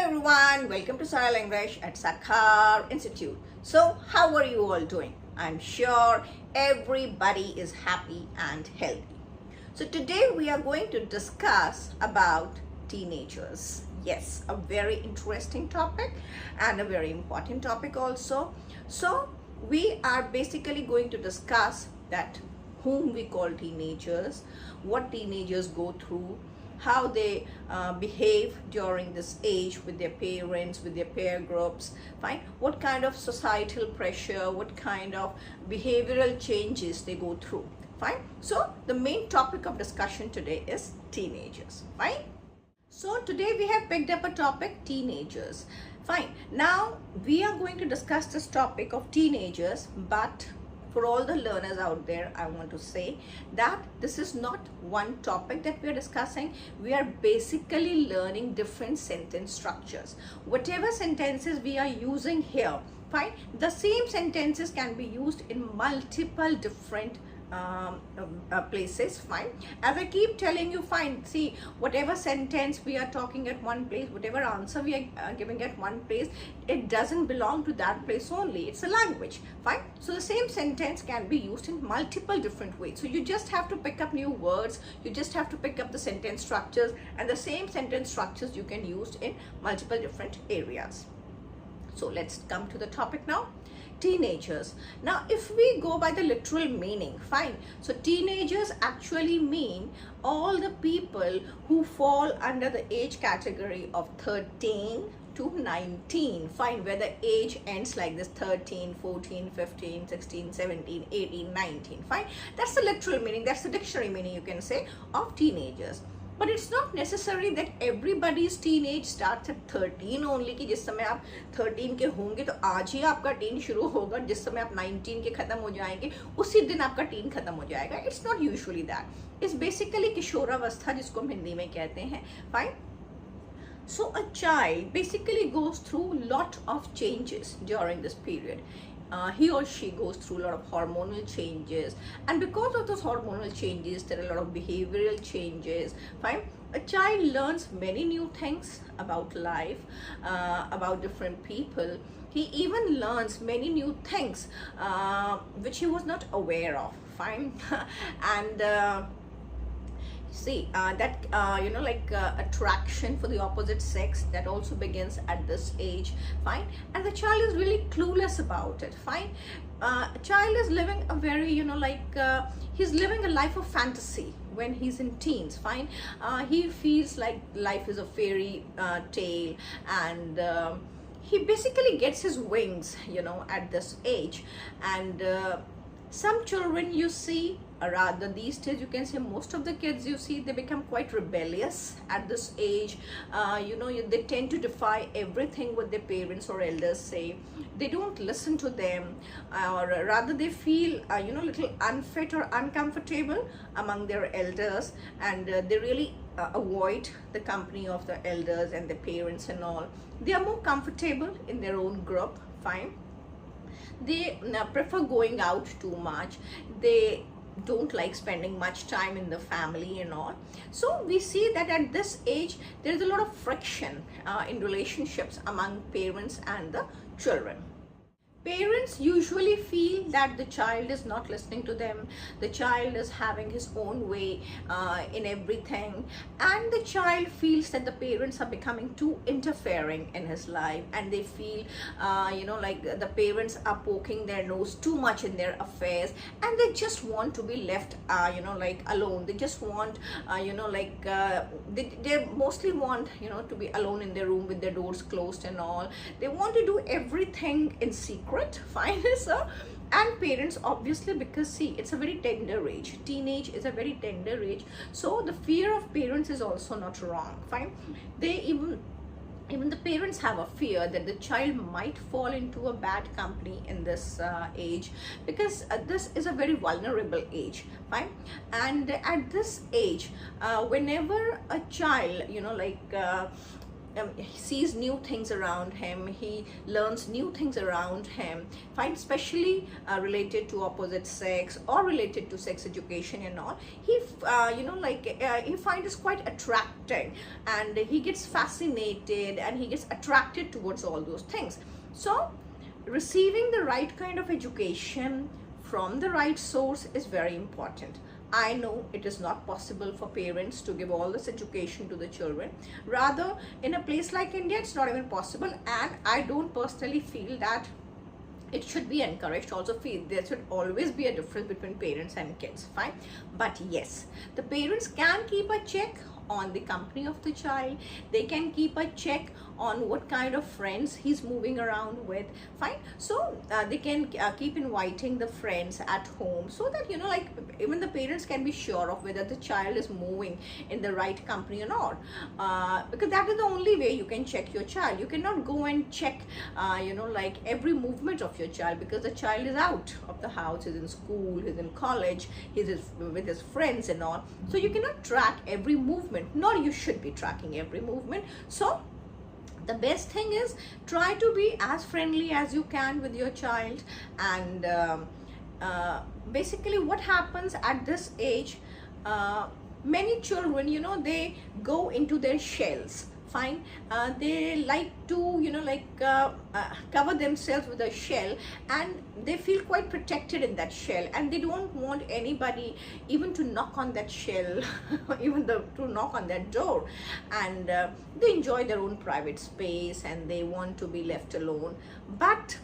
everyone, welcome to Soil English at Sakhar Institute. So how are you all doing? I'm sure everybody is happy and healthy. So today we are going to discuss about teenagers. Yes, a very interesting topic and a very important topic also. So we are basically going to discuss that whom we call teenagers, what teenagers go through, how they behave during this age with their parents, with their peer groups, fine, what kind of societal pressure, what kind of behavioral changes they go through, fine. So the main topic of discussion today is teenagers, fine. So today we have picked up a topic, teenagers, fine. Now we are going to discuss this topic of teenagers, but for all the learners out there, I want to say that this is not one topic that we are discussing. We are basically learning different sentence structures. Whatever sentences we are using here, fine, the same sentences can be used in multiple different places, fine. As I keep telling you, fine, see, whatever sentence we are talking at one place, whatever answer we are giving at one place, it doesn't belong to that place only. It's a language, fine. So the same sentence can be used in multiple different ways. So you just have to pick up new words, you just have to pick up the sentence structures, and the same sentence structures you can use in multiple different areas. So let's come to the topic now. Teenagers. Now if we go by the literal meaning, fine, so teenagers actually mean all the people who fall under the age category of 13 to 19, fine, where the age ends like this, 13, 14, 15, 16, 17, 18, 19, fine. That's the literal meaning, that's the dictionary meaning, you can say, of teenagers. But it's not necessary that everybody's teenage starts at 13 only, कि जिस समय आप 13 के होंगे तो आज ही आपका teen शुरू होगा, जिस समय आप 19 के खत्म हो जाएंगे उसी दिन आपका teen खत्म हो जाएगा. It's not usually that. It's basically किशोरावस्था, जिसको हम हिंदी में कहते हैं, fine. So a child basically goes through lot of changes during this period. He or she goes through a lot of hormonal changes, and because of those hormonal changes there are a lot of behavioral changes, fine. A child learns many new things about life, about different people. He even learns many new things which he was not aware of, fine. And see that attraction for the opposite sex, that also begins at this age, fine. And the child is really clueless about it, fine. A child is living a very he's living a life of fantasy when he's in teens, fine. He feels like life is a fairy tale, and he basically gets his wings at this age. And some children you see, or rather these days you can say most of the kids you see, they become quite rebellious at this age. They tend to defy everything what their parents or elders say. They don't listen to them, or rather they feel little unfit or uncomfortable among their elders, and they really avoid the company of the elders and the parents and all. They are more comfortable in their own group, fine. They prefer going out too much. They don't like spending much time in the family and all. So we see that at this age there is a lot of friction in relationships among parents and the children. Parents usually feel that the child is not listening to them, the child is having his own way in everything, and the child feels that the parents are becoming too interfering in his life, and they feel the parents are poking their nose too much in their affairs, and they just want to be left alone. They just want they mostly want to be alone in their room with their doors closed and all. They want to do everything in secret, fine. So, and parents obviously, because see, it's a very tender age, teenage is a very tender age, so the fear of parents is also not wrong, fine. They even the parents have a fear that the child might fall into a bad company in this age, because this is a very vulnerable age, fine. And at this age, whenever a child he sees new things around him, he learns new things around him, fine, especially related to opposite sex or related to sex education and all. He he finds it quite attracting, and he gets fascinated and he gets attracted towards all those things. So receiving the right kind of education from the right source is very important. I know it is not possible for parents to give all this education to the children. Rather, in a place like India, it's not even possible, and I don't personally feel that it should be encouraged. Also feel there should always be a difference between parents and kids, fine. But yes, the parents can keep a check on the company of the child. They can keep a check on what kind of friends he's moving around with, fine. So they can keep inviting the friends at home, so that like even the parents can be sure of whether the child is moving in the right company or not, because that is the only way you can check your child. You cannot go and check like every movement of your child, because the child is out of the house, he's in school, he's in college, he's with his friends and all. So you cannot track every movement, nor you should be tracking every movement. So the best thing is, try to be as friendly as you can with your child. And basically what happens at this age, many children, they go into their shells, fine. They like to cover themselves with a shell, and they feel quite protected in that shell, and they don't want anybody even to knock on that shell even to knock on that door. And they enjoy their own private space, and they want to be left alone. But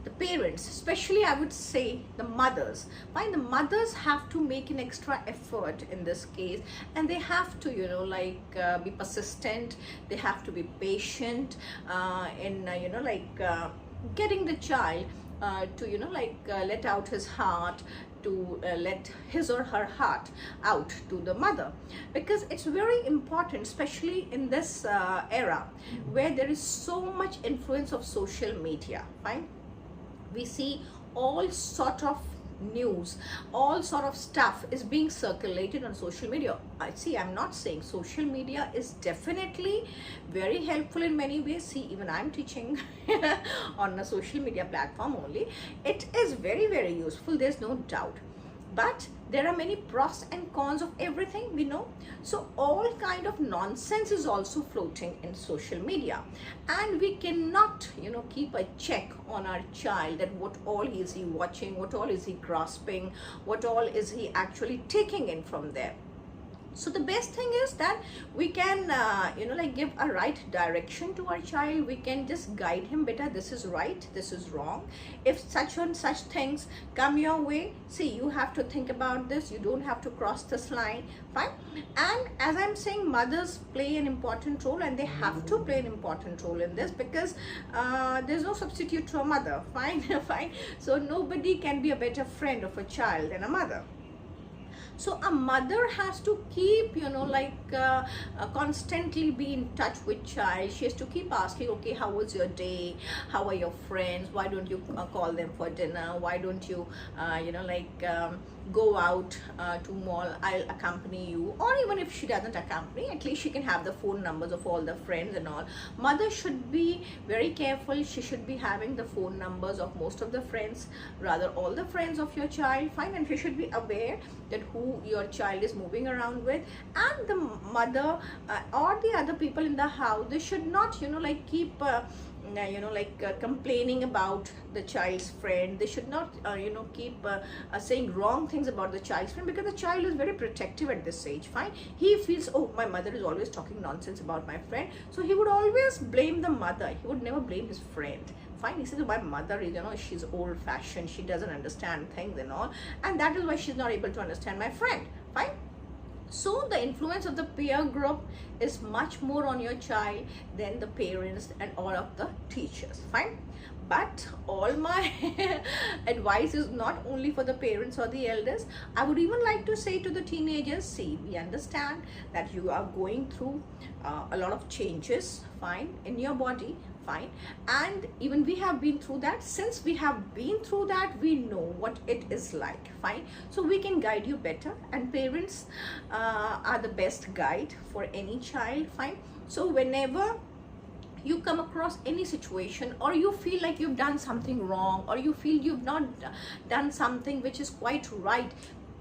the parents, especially I would say the mothers, the mothers have to make an extra effort in this case, and they have to be persistent. They have to be patient in getting the child to let out his heart, to let his or her heart out to the mother, because it's very important, especially in this era where there is so much influence of social media, fine. We see all sort of news, all sort of stuff is being circulated on social media. I'm not saying social media is definitely very helpful in many ways. See, even I'm teaching on a social media platform only. It is very, very useful, there's no doubt. But there are many pros and cons of everything, we know. So all kind of nonsense is also floating in social media, and we cannot keep a check on our child, that what all is he watching, what all is he grasping, what all is he actually taking in from there. So the best thing is that we can give a right direction to our child. We can just guide him, better, this is right, this is wrong. If such and such things come your way, see, you have to think about this, you don't have to cross this line, fine. And as I'm saying, mothers play an important role, and they have to play an important role in this, because there's no substitute to a mother, fine. Fine. So nobody can be a better friend of a child than a mother. So a mother has to keep constantly be in touch with child. She has to keep asking, okay, how was your day, how are your friends, why don't you call them for dinner, why don't you go out to mall, I'll accompany you. Or even if she doesn't accompany, at least she can have the phone numbers of all the friends and all. Mother should be very careful. She should be having the phone numbers of most of the friends, rather all the friends of your child, fine. And she should be aware that who your child is moving around with. And the mother or the other people in the house, they should not keep complaining about the child's friend. They should not keep saying wrong things about the child's friend, because the child is very protective at this age, fine. He feels, oh, my mother is always talking nonsense about my friend, so he would always blame the mother. He would never blame his friend, fine. He says, my mother is she's old fashioned, she doesn't understand things and all, and that is why she's not able to understand my friend, fine. So the influence of the peer group is much more on your child than the parents and all of the teachers, fine. But all my advice is not only for the parents or the elders. I would even like to say to the teenagers, see, we understand that you are going through a lot of changes, fine, in your body, fine, and even we have been through that. Since we have been through that, we know what it is like, fine, so we can guide you better, and parents are the best guide for any child, fine. So whenever you come across any situation, or you feel like you've done something wrong, or you feel you've not done something which is quite right,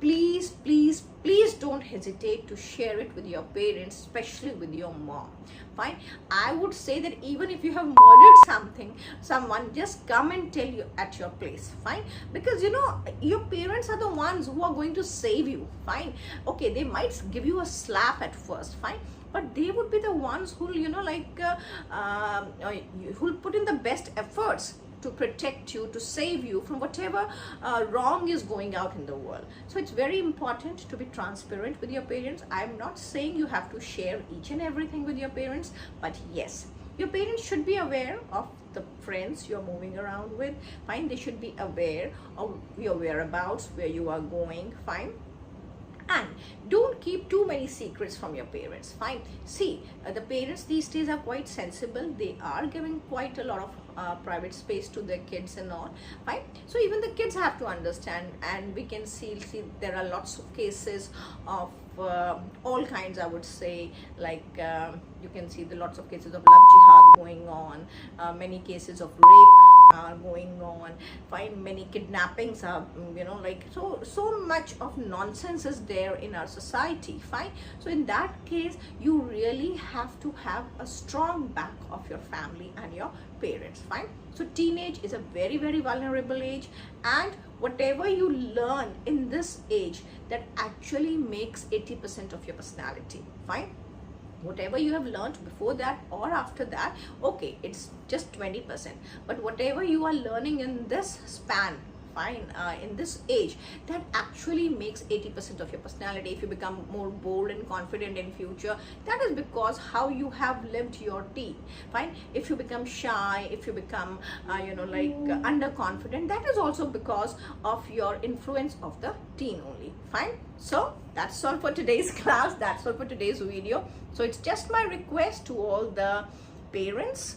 please, please, please don't hesitate to share it with your parents, especially with your mom, fine. I would say that even if you have murdered someone, just come and tell you at your place, fine, because you know your parents are the ones who are going to save you, fine. Okay, they might give you a slap at first, fine, but they would be the ones who'll, you know, like who'll put in the best efforts to protect you, to save you from whatever wrong is going out in the world. So it's very important to be transparent with your parents. I'm not saying you have to share each and everything with your parents, but yes, your parents should be aware of the friends you're moving around with, fine. They should be aware of your whereabouts, where you are going, fine. And don't keep too many secrets from your parents, fine. See, the parents these days are quite sensible. They are giving quite a lot of private space to their kids and all, fine. So even the kids have to understand, and we can see there are lots of cases of all kinds, I would say, like you can see the lots of cases of love jihad going on, many cases of rape are going on, fine. Many kidnappings are, you know, like so much of nonsense is there in our society, fine. So in that case, you really have to have a strong back of your family and your parents, fine. So teenage is a very, very vulnerable age, and whatever you learn in this age, that actually makes 80% of your personality, fine. Whatever you have learned before that or after that, okay, it's just 20%, but whatever you are learning in this span, fine, in this age, that actually makes 80% of your personality. If you become more bold and confident in future, that is because how you have lived your teen, fine. If you become shy, if you become you know, like underconfident, that is also because of your influence of the teen only, fine. So that's all for today's class, that's all for today's video. So it's just my request to all the parents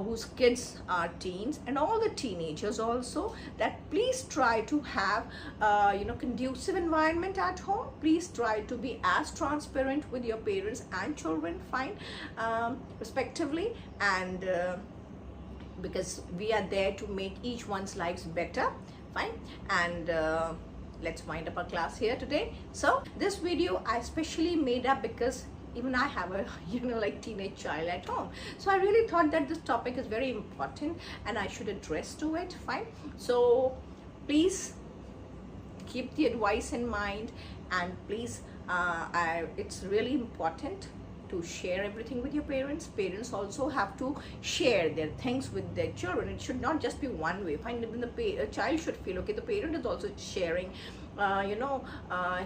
whose kids are teens, and all the teenagers also, that please try to have you know, conducive environment at home. Please try to be as transparent with your parents and children, fine, respectively, and because we are there to make each one's lives better, fine. And let's wind up our class here today. So this video I specially made up because even I have a, you know, like teenage child at home. So I really thought that this topic is very important and I should address to it, fine. So please keep the advice in mind, and please, it's really important to share everything with your parents. Parents also have to share their things with their children. It should not just be one way, fine. Even the child should feel, okay, the parent is also sharing you know,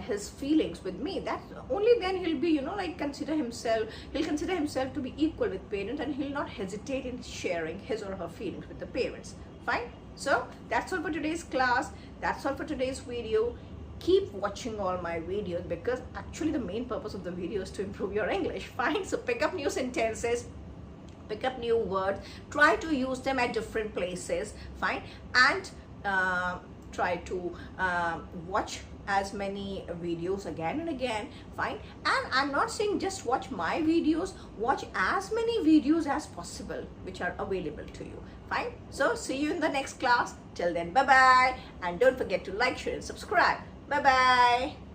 his feelings with me. That only then he'll be, you know, like he'll consider himself to be equal with parents, and he'll not hesitate in sharing his or her feelings with the parents, fine. So that's all for today's class, that's all for today's video. Keep watching all my videos, because actually the main purpose of the video is to improve your English, fine. So pick up new sentences, pick up new words, try to use them at different places, fine. And try to watch as many videos again and again, fine. And I'm not saying just watch my videos, watch as many videos as possible which are available to you, fine. So see you in the next class. Till then, bye bye, and don't forget to like, share and subscribe. Bye bye.